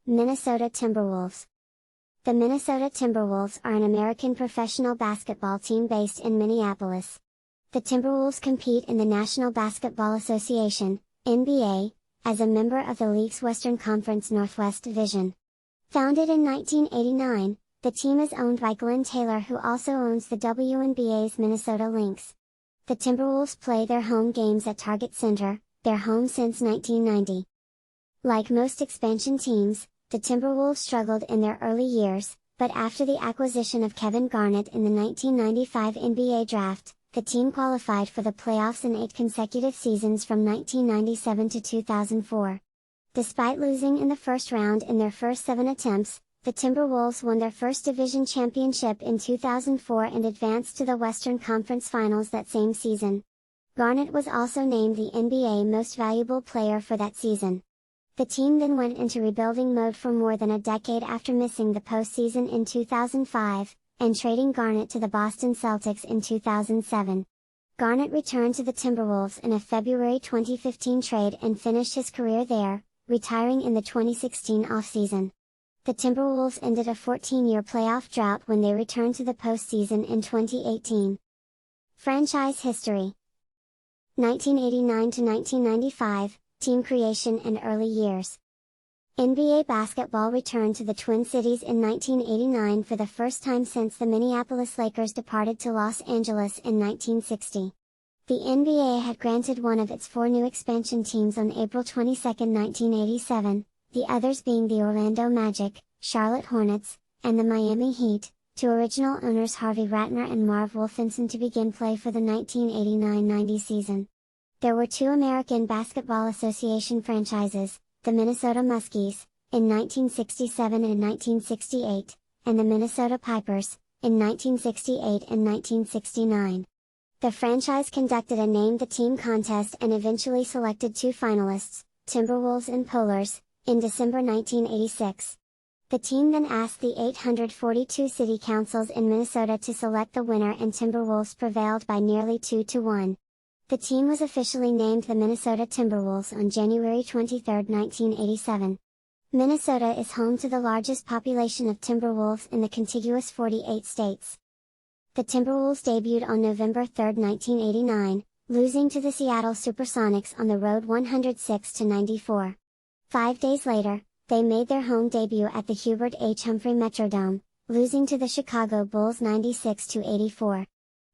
Minnesota Timberwolves. The Minnesota Timberwolves are an American professional basketball team based in Minneapolis. The Timberwolves compete in the National Basketball Association, NBA, as a member of the league's Western Conference Northwest Division. Founded in 1989, the team is owned by Glen Taylor, who also owns the WNBA's Minnesota Lynx. The Timberwolves play their home games at Target Center, their home since 1990. Like most expansion teams, the Timberwolves struggled in their early years, but after the acquisition of Kevin Garnett in the 1995 NBA draft, the team qualified for the playoffs in 8 consecutive seasons from 1997 to 2004. Despite losing in the first round in their first 7 attempts, the Timberwolves won their first division championship in 2004 and advanced to the Western Conference Finals that same season. Garnett was also named the NBA Most Valuable Player for that season. The team then went into rebuilding mode for more than a decade after missing the postseason in 2005, and trading Garnett to the Boston Celtics in 2007. Garnett returned to the Timberwolves in a February 2015 trade and finished his career there, retiring in the 2016 offseason. The Timberwolves ended a 14-year playoff drought when they returned to the postseason in 2018. Franchise history: 1989 to 1995, team creation and early years. NBA basketball returned to the Twin Cities in 1989 for the first time since the Minneapolis Lakers departed to Los Angeles in 1960. The NBA had granted one of its 4 new expansion teams on April 22, 1987, the others being the Orlando Magic, Charlotte Hornets, and the Miami Heat, to original owners Harvey Ratner and Marv Wolfenson to begin play for the 1989-90 season. There were 2 American Basketball Association franchises, the Minnesota Muskies, in 1967 and 1968, and the Minnesota Pipers, in 1968 and 1969. The franchise conducted a Name the Team contest and eventually selected 2 finalists, Timberwolves and Polars, in December 1986. The team then asked the 842 city councils in Minnesota to select the winner, and Timberwolves prevailed by nearly 2-1. The team was officially named the Minnesota Timberwolves on January 23, 1987. Minnesota is home to the largest population of Timberwolves in the contiguous 48 states. The Timberwolves debuted on November 3, 1989, losing to the Seattle Supersonics on the road 106-94. 5 days later, they made their home debut at the Hubert H. Humphrey Metrodome, losing to the Chicago Bulls 96-84.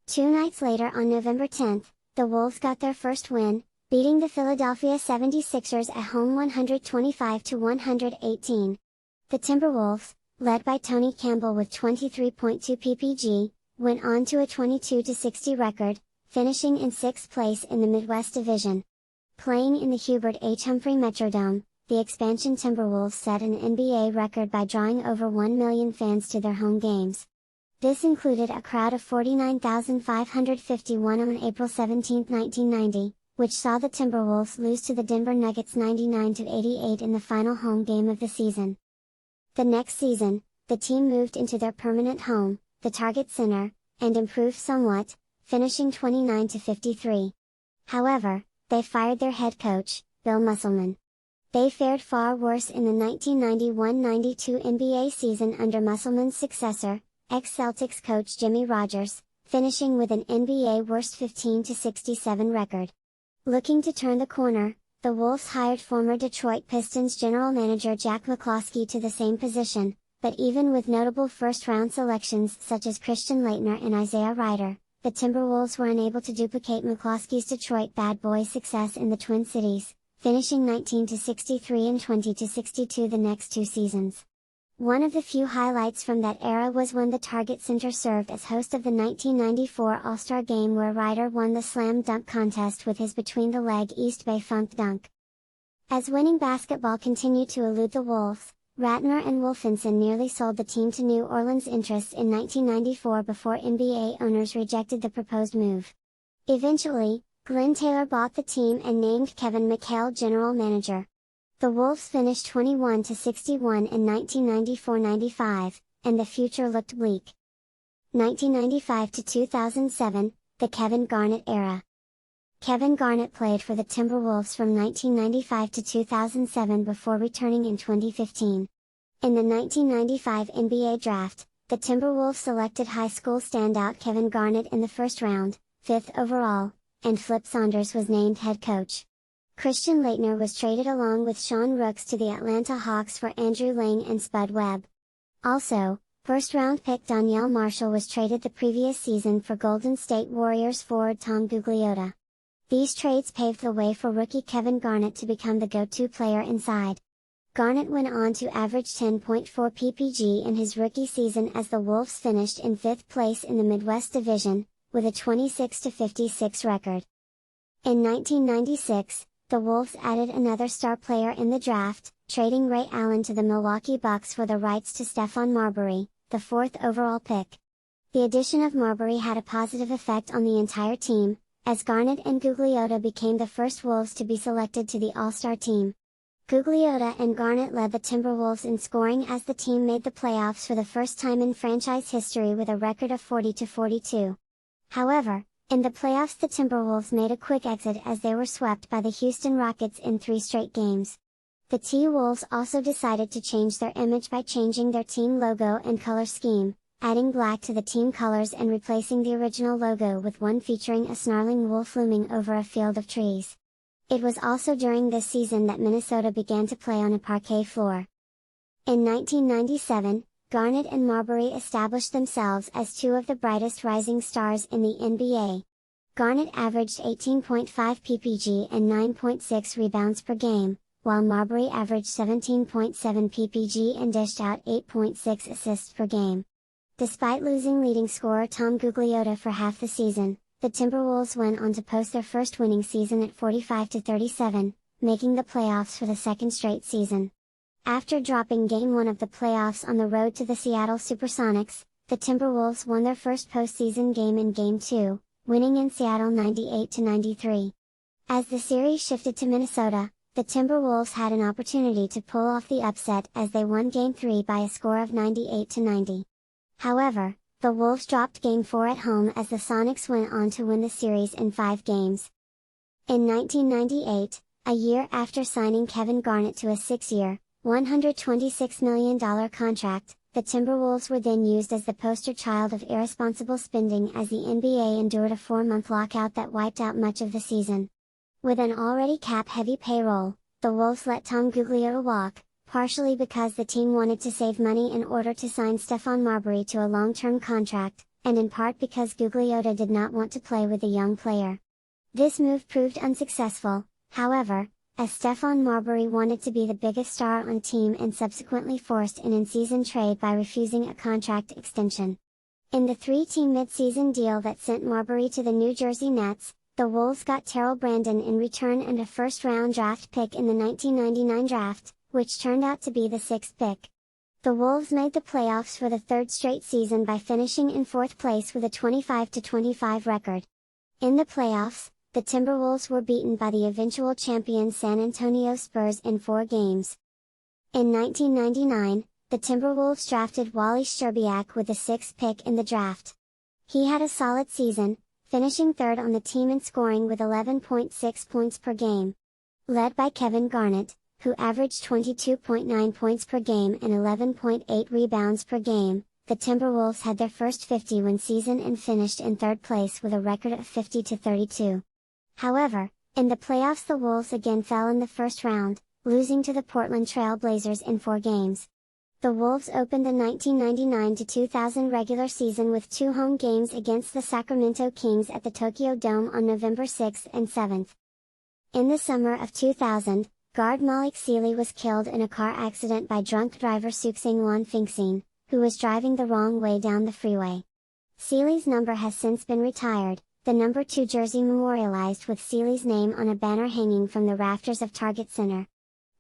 2 nights later, on November 10, the Wolves got their first win, beating the Philadelphia 76ers at home 125-118. The Timberwolves, led by Tony Campbell with 23.2 ppg, went on to a 22-60 record, finishing in 6th place in the Midwest Division. Playing in the Hubert H. Humphrey Metrodome, the expansion Timberwolves set an NBA record by drawing over 1 million fans to their home games. This included a crowd of 49,551 on April 17, 1990, which saw the Timberwolves lose to the Denver Nuggets 99-88 in the final home game of the season. The next season, the team moved into their permanent home, the Target Center, and improved somewhat, finishing 29-53. However, they fired their head coach, Bill Musselman. They fared far worse in the 1991-92 NBA season under Musselman's successor, ex-Celtics coach Jimmy Rogers, finishing with an NBA worst 15-67 record. Looking to turn the corner, the Wolves hired former Detroit Pistons general manager Jack McCloskey to the same position, but even with notable first-round selections such as Christian Laettner and Isaiah Rider, the Timberwolves were unable to duplicate McCloskey's Detroit Bad Boys success in the Twin Cities, finishing 19-63 and 20-62 the next 2 seasons. One of the few highlights from that era was when the Target Center served as host of the 1994 All-Star Game, where Rider won the slam dunk contest with his between-the-leg East Bay Funk dunk. As winning basketball continued to elude the Wolves, Ratner and Wolfenson nearly sold the team to New Orleans interests in 1994 before NBA owners rejected the proposed move. Eventually, Glen Taylor bought the team and named Kevin McHale general manager. The Wolves finished 21-61 in 1994-95, and the future looked bleak. 1995-2007, the Kevin Garnett era. Kevin Garnett played for the Timberwolves from 1995 to 2007 before returning in 2015. In the 1995 NBA draft, the Timberwolves selected high school standout Kevin Garnett in the first round, 5th overall, and Flip Saunders was named head coach. Christian Laettner was traded along with Sean Rooks to the Atlanta Hawks for Andrew Lang and Spud Webb. Also, first-round pick Donyell Marshall was traded the previous season for Golden State Warriors forward Tom Gugliotta. These trades paved the way for rookie Kevin Garnett to become the go-to player inside. Garnett went on to average 10.4 ppg in his rookie season as the Wolves finished in 5th place in the Midwest Division, with a 26-56 record. In 1996, the Wolves added another star player in the draft, trading Ray Allen to the Milwaukee Bucks for the rights to Stephon Marbury, the 4th overall pick. The addition of Marbury had a positive effect on the entire team, as Garnett and Gugliotta became the first Wolves to be selected to the All-Star team. Gugliotta and Garnett led the Timberwolves in scoring as the team made the playoffs for the first time in franchise history with a record of 40-42. However, in the playoffs the Timberwolves made a quick exit as they were swept by the Houston Rockets in 3 straight games. The T-Wolves also decided to change their image by changing their team logo and color scheme, adding black to the team colors and replacing the original logo with one featuring a snarling wolf looming over a field of trees. It was also during this season that Minnesota began to play on a parquet floor. In 1997, Garnet and Marbury established themselves as two of the brightest rising stars in the NBA. Garnet averaged 18.5 ppg and 9.6 rebounds per game, while Marbury averaged 17.7 ppg and dished out 8.6 assists per game. Despite losing leading scorer Tom Gugliotta for half the season, the Timberwolves went on to post their first winning season at 45-37, making the playoffs for the second straight season. After dropping Game 1 of the playoffs on the road to the Seattle Supersonics, the Timberwolves won their first postseason game in Game 2, winning in Seattle 98-93. As the series shifted to Minnesota, the Timberwolves had an opportunity to pull off the upset as they won Game 3 by a score of 98-90. However, the Wolves dropped Game 4 at home as the Sonics went on to win the series in 5 games. In 1998, a year after signing Kevin Garnett to a 6-year, $126 million contract, the Timberwolves were then used as the poster child of irresponsible spending as the NBA endured a 4-month lockout that wiped out much of the season. With an already cap-heavy payroll, the Wolves let Tom Gugliotta walk, partially because the team wanted to save money in order to sign Stephon Marbury to a long-term contract, and in part because Gugliotta did not want to play with a young player. This move proved unsuccessful, however, as Stephon Marbury wanted to be the biggest star on the team and subsequently forced an in-season trade by refusing a contract extension. In the 3-team mid-season deal that sent Marbury to the New Jersey Nets, the Wolves got Terrell Brandon in return and a first-round draft pick in the 1999 draft, which turned out to be the 6th pick. The Wolves made the playoffs for the 3rd straight season by finishing in 4th place with a 25-25 record. In the playoffs, the Timberwolves were beaten by the eventual champion San Antonio Spurs in 4 games. In 1999, the Timberwolves drafted Wally Szczerbiak with the 6th pick in the draft. He had a solid season, finishing 3rd on the team in scoring with 11.6 points per game. Led by Kevin Garnett, who averaged 22.9 points per game and 11.8 rebounds per game, the Timberwolves had their first 50-win season and finished in 3rd place with a record of 50-32. However, in the playoffs the Wolves again fell in the first round, losing to the Portland Trail Blazers in 4 games. The Wolves opened the 1999-2000 regular season with 2 home games against the Sacramento Kings at the Tokyo Dome on November 6 and 7. In the summer of 2000, guard Malik Sealy was killed in a car accident by drunk driver Suksingwan Finkseen, who was driving the wrong way down the freeway. Sealy's number has since been retired, the number 2 jersey memorialized with Sealy's name on a banner hanging from the rafters of Target Center.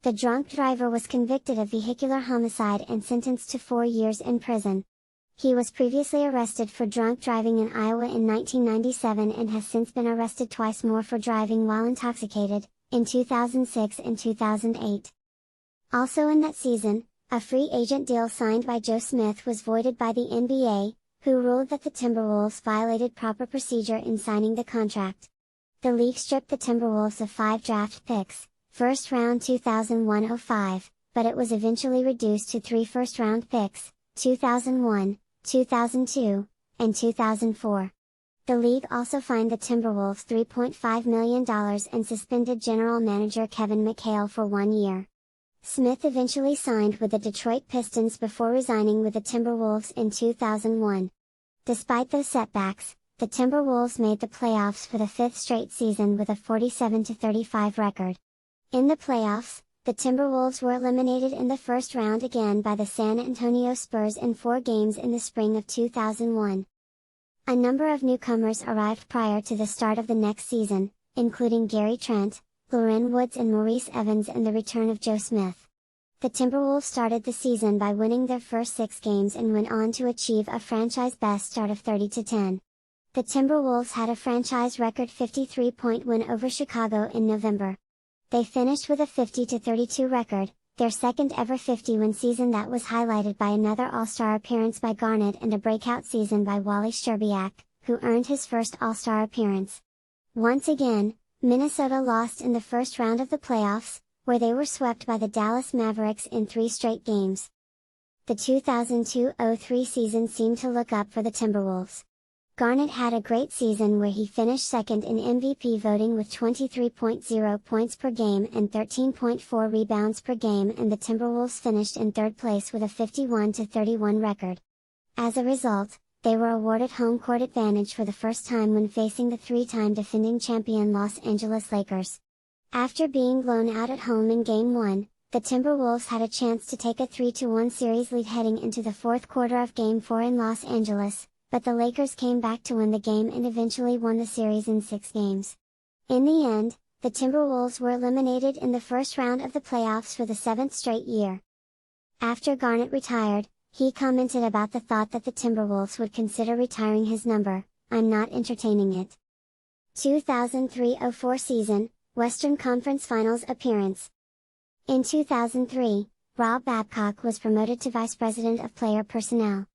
The drunk driver was convicted of vehicular homicide and sentenced to 4 years in prison. He was previously arrested for drunk driving in Iowa in 1997 and has since been arrested twice more for driving while intoxicated, in 2006 and 2008. Also in that season, a free agent deal signed by Joe Smith was voided by the NBA, who ruled that the Timberwolves violated proper procedure in signing the contract. The league stripped the Timberwolves of 5 draft picks, first round 2001-05, but it was eventually reduced to 3 first-round picks, 2001, 2002, and 2004. The league also fined the Timberwolves $3.5 million and suspended general manager Kevin McHale for 1 year. Smith eventually signed with the Detroit Pistons before resigning with the Timberwolves in 2001. Despite those setbacks, the Timberwolves made the playoffs for the 5th straight season with a 47-35 record. In the playoffs, the Timberwolves were eliminated in the first round again by the San Antonio Spurs in 4 games in the spring of 2001. A number of newcomers arrived prior to the start of the next season, including Gary Trent, Loren Woods and Maurice Evans, and the return of Joe Smith. The Timberwolves started the season by winning their first 6 games and went on to achieve a franchise-best start of 30-10. The Timberwolves had a franchise record 53-point win over Chicago in November. They finished with a 50-32 record, their second ever 50-win season that was highlighted by another All-Star appearance by Garnett and a breakout season by Wally Szczerbiak, who earned his first All-Star appearance. Once again, Minnesota lost in the first round of the playoffs, where they were swept by the Dallas Mavericks in 3 straight games. The 2002-03 season seemed to look up for the Timberwolves. Garnett had a great season where he finished second in MVP voting with 23.0 points per game and 13.4 rebounds per game, and the Timberwolves finished in 3rd place with a 51-31 record. As a result, they were awarded home court advantage for the first time when facing the 3-time defending champion Los Angeles Lakers. After being blown out at home in Game 1, the Timberwolves had a chance to take a 3-1 series lead heading into the 4th quarter of Game 4 in Los Angeles, but the Lakers came back to win the game and eventually won the series in 6 games. In the end, the Timberwolves were eliminated in the first round of the playoffs for the 7th straight year. After Garnett retired, he commented about the thought that the Timberwolves would consider retiring his number. "I'm not entertaining it." 2003-04 season, Western Conference Finals appearance. In 2003, Rob Babcock was promoted to Vice President of Player Personnel.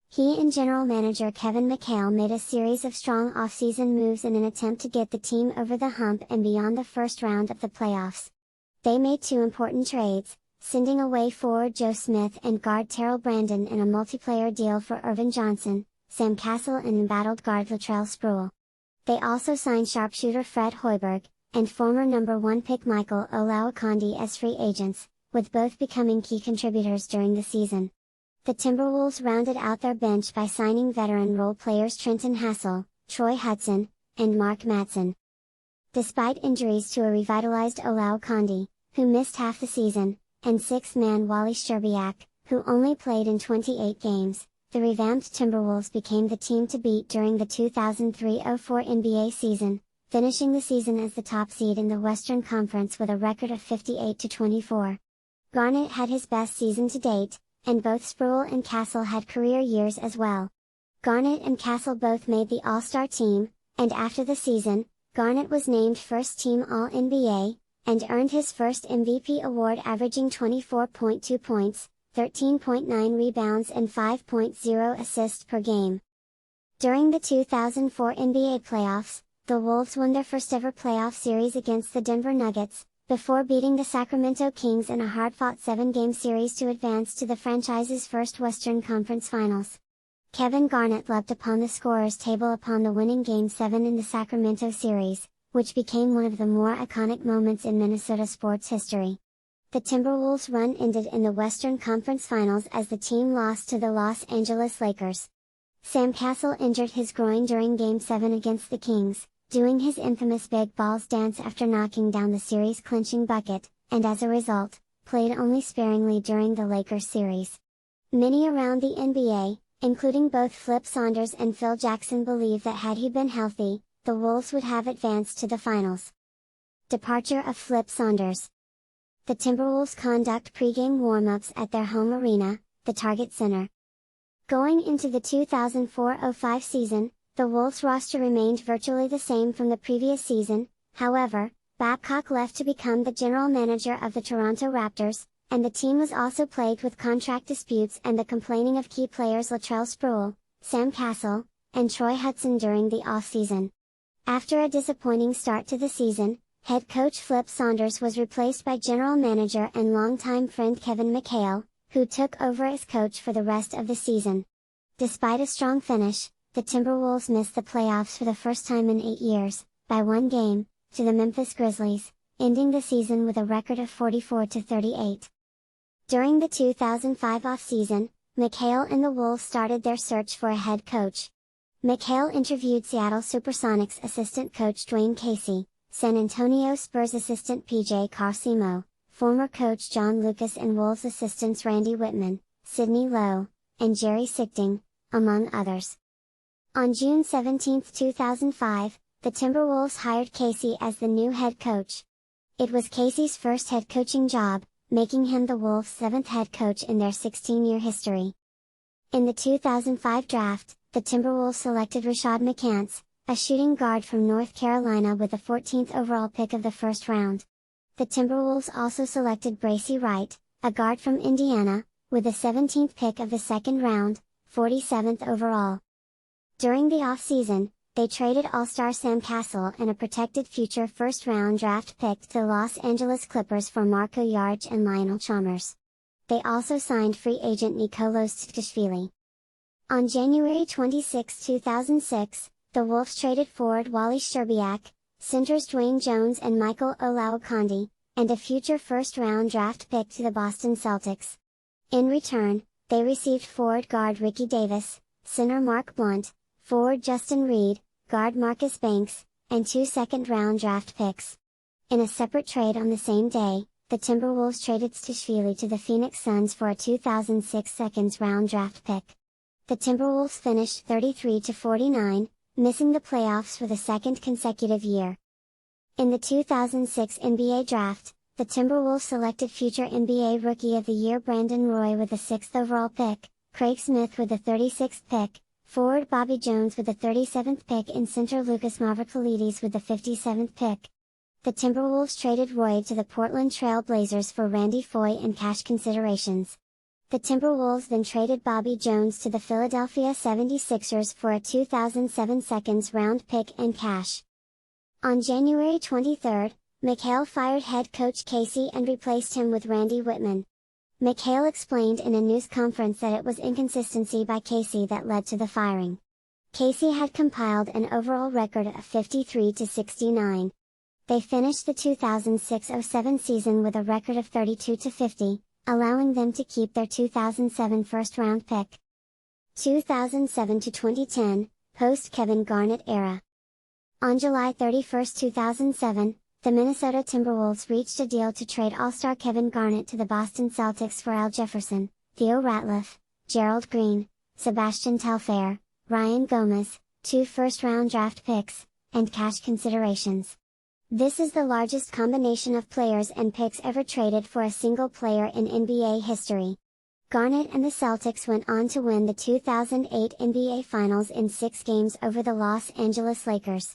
He and General Manager Kevin McHale made a series of strong offseason moves in an attempt to get the team over the hump and beyond the first round of the playoffs. They made 2 important trades, sending away forward Joe Smith and guard Terrell Brandon in a multiplayer deal for Irvin Johnson, Sam Cassell and embattled guard Latrell Sprewell. They also signed sharpshooter Fred Hoiberg, and former number 1 pick Michael Olowokandi as free agents, with both becoming key contributors during the season. The Timberwolves rounded out their bench by signing veteran role players Trenton Hassell, Troy Hudson, and Mark Madsen. Despite injuries to a revitalized Olowokandi, who missed half the season, and 6-man Wally Szczerbiak, who only played in 28 games, the revamped Timberwolves became the team to beat during the 2003-04 NBA season, finishing the season as the top seed in the Western Conference with a record of 58-24. Garnett had his best season to date, and both Sprewell and Cassell had career years as well. Garnett and Cassell both made the All-Star team, and after the season, Garnett was named First Team All-NBA, and earned his first MVP award, averaging 24.2 points, 13.9 rebounds and 5.0 assists per game. During the 2004 NBA playoffs, the Wolves won their first ever playoff series against the Denver Nuggets, before beating the Sacramento Kings in a hard-fought 7-game series to advance to the franchise's first Western Conference Finals. Kevin Garnett leapt upon the scorer's table upon the winning Game 7 in the Sacramento series, which became one of the more iconic moments in Minnesota sports history. The Timberwolves' run ended in the Western Conference Finals as the team lost to the Los Angeles Lakers. Sam Cassell injured his groin during Game 7 against the Kings, doing his infamous big balls dance after knocking down the series-clinching bucket, and as a result, played only sparingly during the Lakers series. Many around the NBA, including both Flip Saunders and Phil Jackson, believe that had he been healthy, the Wolves would have advanced to the finals. Departure of Flip Saunders. The Timberwolves conduct pre-game warm-ups at their home arena, the Target Center. Going into the 2004-05 season, the Wolves roster remained virtually the same from the previous season. However, Babcock left to become the general manager of the Toronto Raptors, and the team was also plagued with contract disputes and the complaining of key players Latrell Sprewell, Sam Cassell, and Troy Hudson during the off-season. After a disappointing start to the season, Head coach Flip Saunders was replaced by general manager and longtime friend Kevin McHale, who took over as coach for the rest of the season. Despite a strong finish, the Timberwolves missed the playoffs for the first time in 8 years, by 1 game, to the Memphis Grizzlies, ending the season with a record of 44-38. During the 2005 offseason, McHale and the Wolves started their search for a head coach. McHale interviewed Seattle Supersonics assistant coach Dwayne Casey, San Antonio Spurs assistant PJ Carcimo, former coach John Lucas and Wolves assistants Randy Whitman, Sidney Lowe, and Jerry Sichting, among others. On June 17, 2005, the Timberwolves hired Casey as the new head coach. It was Casey's first head coaching job, making him the Wolves' 7th head coach in their 16-year history. In the 2005 draft, the Timberwolves selected Rashad McCants, a shooting guard from North Carolina with the 14th overall pick of the first round. The Timberwolves also selected Bracy Wright, a guard from Indiana, with the 17th pick of the second round, 47th overall. During the offseason, they traded All-Star Sam Cassell and a protected future first-round draft pick to the Los Angeles Clippers for Marco Yarge and Lionel Chalmers. They also signed free agent Nikolos Tskashvili. On January 26, 2006, the Wolves traded forward Wally Szczerbiak, centers Dwayne Jones and Michael Olowokandi, and a future first-round draft pick to the Boston Celtics. In return, they received forward guard Ricky Davis, center Mark Blunt, forward Justin Reed, guard Marcus Banks, and 2 second-round draft picks. In a separate trade on the same day, the Timberwolves traded Tskashvili to the Phoenix Suns for a 2006 second-round draft pick. The Timberwolves finished 33-49, missing the playoffs for the second consecutive year. In the 2006 NBA Draft, the Timberwolves selected future NBA Rookie of the Year Brandon Roy with the 6th overall pick, Craig Smith with the 36th pick, forward Bobby Jones with the 37th pick and center Lucas Mavropalutis with the 57th pick. The Timberwolves traded Roy to the Portland Trail Blazers for Randy Foye and cash considerations. The Timberwolves then traded Bobby Jones to the Philadelphia 76ers for a 2007 second-round pick and cash. On January 23, McHale fired head coach Casey and replaced him with Randy Whitman. McHale explained in a news conference that it was inconsistency by Casey that led to the firing. Casey had compiled an overall record of 53-69. They finished the 2006-07 season with a record of 32-50, allowing them to keep their 2007 first-round pick. 2007-2010, post-Kevin Garnett era. On July 31, 2007, the Minnesota Timberwolves reached a deal to trade All-Star Kevin Garnett to the Boston Celtics for Al Jefferson, Theo Ratliff, Gerald Green, Sebastian Telfair, Ryan Gomez, 2 first-round draft picks, and cash considerations. This is the largest combination of players and picks ever traded for a single player in NBA history. Garnett and the Celtics went on to win the 2008 NBA Finals in 6 games over the Los Angeles Lakers.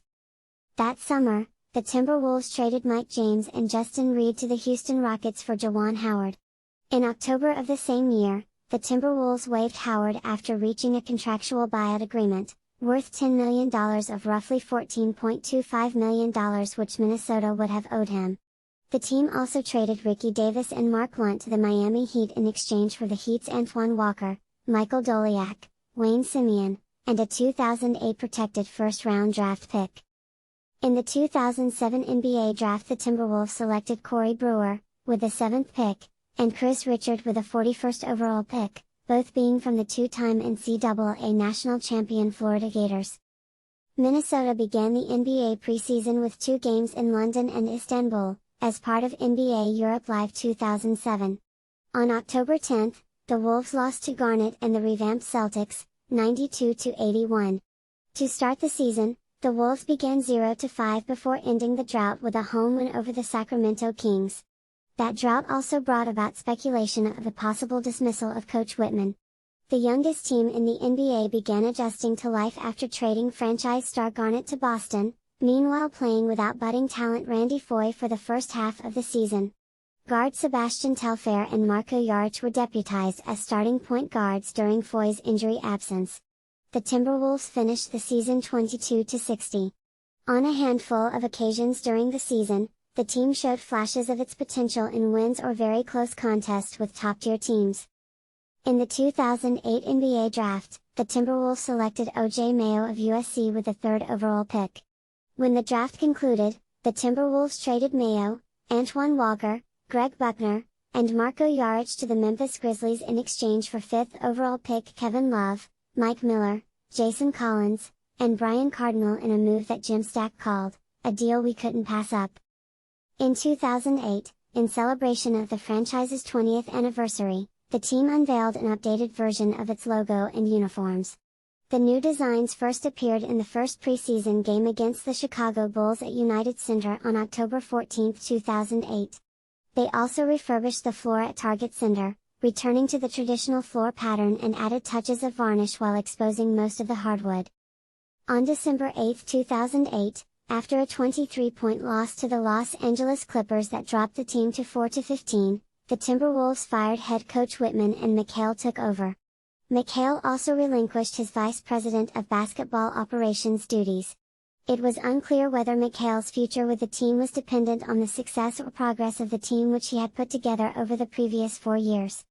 That summer, the Timberwolves traded Mike James and Justin Reed to the Houston Rockets for Juwan Howard. In October of the same year, the Timberwolves waived Howard after reaching a contractual buyout agreement, worth $10 million of roughly $14.25 million which Minnesota would have owed him. The team also traded Ricky Davis and Mark Blunt to the Miami Heat in exchange for the Heat's Antoine Walker, Michael Doliak, Wayne Simeon, and a 2008 protected first-round draft pick. In the 2007 NBA Draft, the Timberwolves selected Corey Brewer, with the 7th pick, and Chris Richard with the 41st overall pick, both being from the 2-time NCAA national champion Florida Gators. Minnesota began the NBA preseason with 2 games in London and Istanbul, as part of NBA Europe Live 2007. On October 10, the Wolves lost to Garnet and the revamped Celtics, 92-81. To start the season, the Wolves began 0-5 before ending the drought with a home win over the Sacramento Kings. That drought also brought about speculation of the possible dismissal of Coach Whitman. The youngest team in the NBA began adjusting to life after trading franchise star Garnett to Boston, meanwhile playing without budding talent Randy Foye for the first half of the season. Guard Sebastian Telfair and Marco Yarge were deputized as starting point guards during Foye's injury absence. The Timberwolves finished the season 22-60. On a handful of occasions during the season, the team showed flashes of its potential in wins or very close contests with top-tier teams. In the 2008 NBA draft, the Timberwolves selected O.J. Mayo of USC with the 3rd overall pick. When the draft concluded, the Timberwolves traded Mayo, Antoine Walker, Greg Buckner, and Marco Jaric to the Memphis Grizzlies in exchange for 5th overall pick Kevin Love, Mike Miller, Jason Collins, and Brian Cardinal in a move that Jim Stack called, "a deal we couldn't pass up." In 2008, in celebration of the franchise's 20th anniversary, the team unveiled an updated version of its logo and uniforms. The new designs first appeared in the first preseason game against the Chicago Bulls at United Center on October 14, 2008. They also refurbished the floor at Target Center, returning to the traditional floor pattern and added touches of varnish while exposing most of the hardwood. On December 8, 2008, after a 23-point loss to the Los Angeles Clippers that dropped the team to 4-15, the Timberwolves fired head coach Whitman and McHale took over. McHale also relinquished his vice president of basketball operations duties. It was unclear whether McHale's future with the team was dependent on the success or progress of the team which he had put together over the previous 4 years.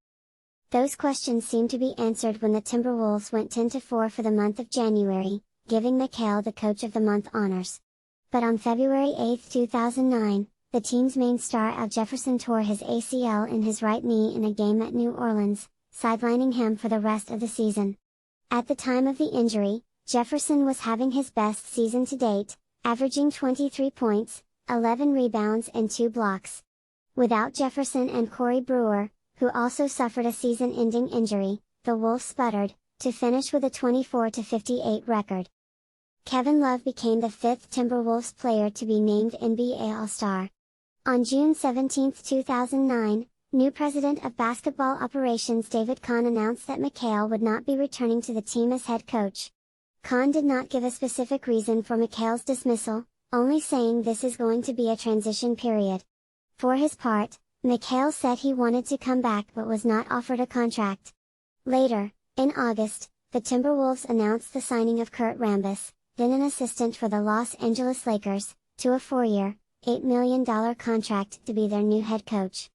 Those questions seemed to be answered when the Timberwolves went 10-4 for the month of January, giving McHale the Coach of the Month honors. But on February 8, 2009, the team's main star Al Jefferson tore his ACL in his right knee in a game at New Orleans, sidelining him for the rest of the season. At the time of the injury, Jefferson was having his best season to date, averaging 23 points, 11 rebounds and 2 blocks. Without Jefferson and Corey Brewer, who also suffered a season-ending injury, the Wolves sputtered, to finish with a 24-58 record. Kevin Love became the 5th Timberwolves player to be named NBA All-Star. On June 17, 2009, new president of basketball operations David Kahn announced that McHale would not be returning to the team as head coach. Kahn did not give a specific reason for McHale's dismissal, only saying this is going to be a transition period. For his part, McHale said he wanted to come back but was not offered a contract. Later, in August, the Timberwolves announced the signing of Kurt Rambas, then an assistant for the Los Angeles Lakers, to a 4-year, $8 million contract to be their new head coach.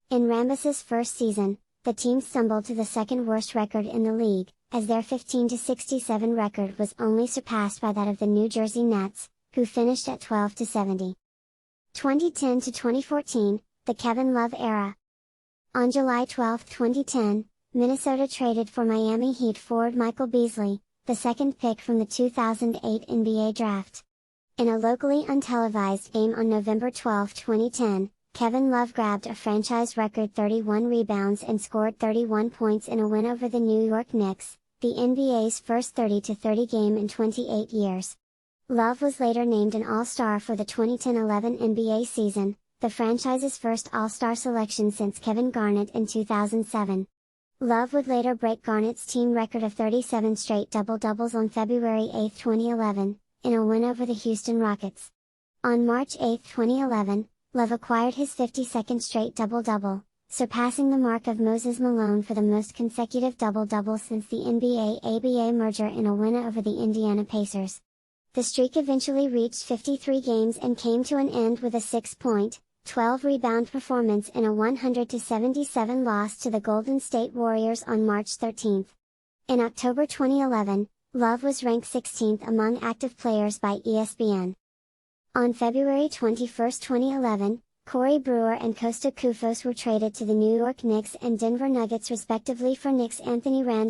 In Rambas's first season, the team stumbled to the second-worst record in the league, as their 15-67 record was only surpassed by that of the New Jersey Nets, who finished at 12-70. 2010-2014, the Kevin Love era. On July 12, 2010, Minnesota traded for Miami Heat forward Michael Beasley, the second pick from the 2008 NBA draft. In a locally untelevised game on November 12, 2010, Kevin Love grabbed a franchise record 31 rebounds and scored 31 points in a win over the New York Knicks, the NBA's first 30-30 game in 28 years. Love was later named an All-Star for the 2010-11 NBA season, the franchise's first All-Star selection since Kevin Garnett in 2007. Love would later break Garnett's team record of 37 straight double-doubles on February 8, 2011, in a win over the Houston Rockets. On March 8, 2011, Love acquired his 52nd straight double-double, surpassing the mark of Moses Malone for the most consecutive double-doubles since the NBA-ABA merger in a win over the Indiana Pacers. The streak eventually reached 53 games and came to an end with a 6-point, 12-rebound performance in a 100-77 loss to the Golden State Warriors on March 13. In October 2011, Love was ranked 16th among active players by ESPN. On February 21, 2011, Corey Brewer and Kosta Koufos were traded to the New York Knicks and Denver Nuggets respectively for Knicks Anthony Randolph.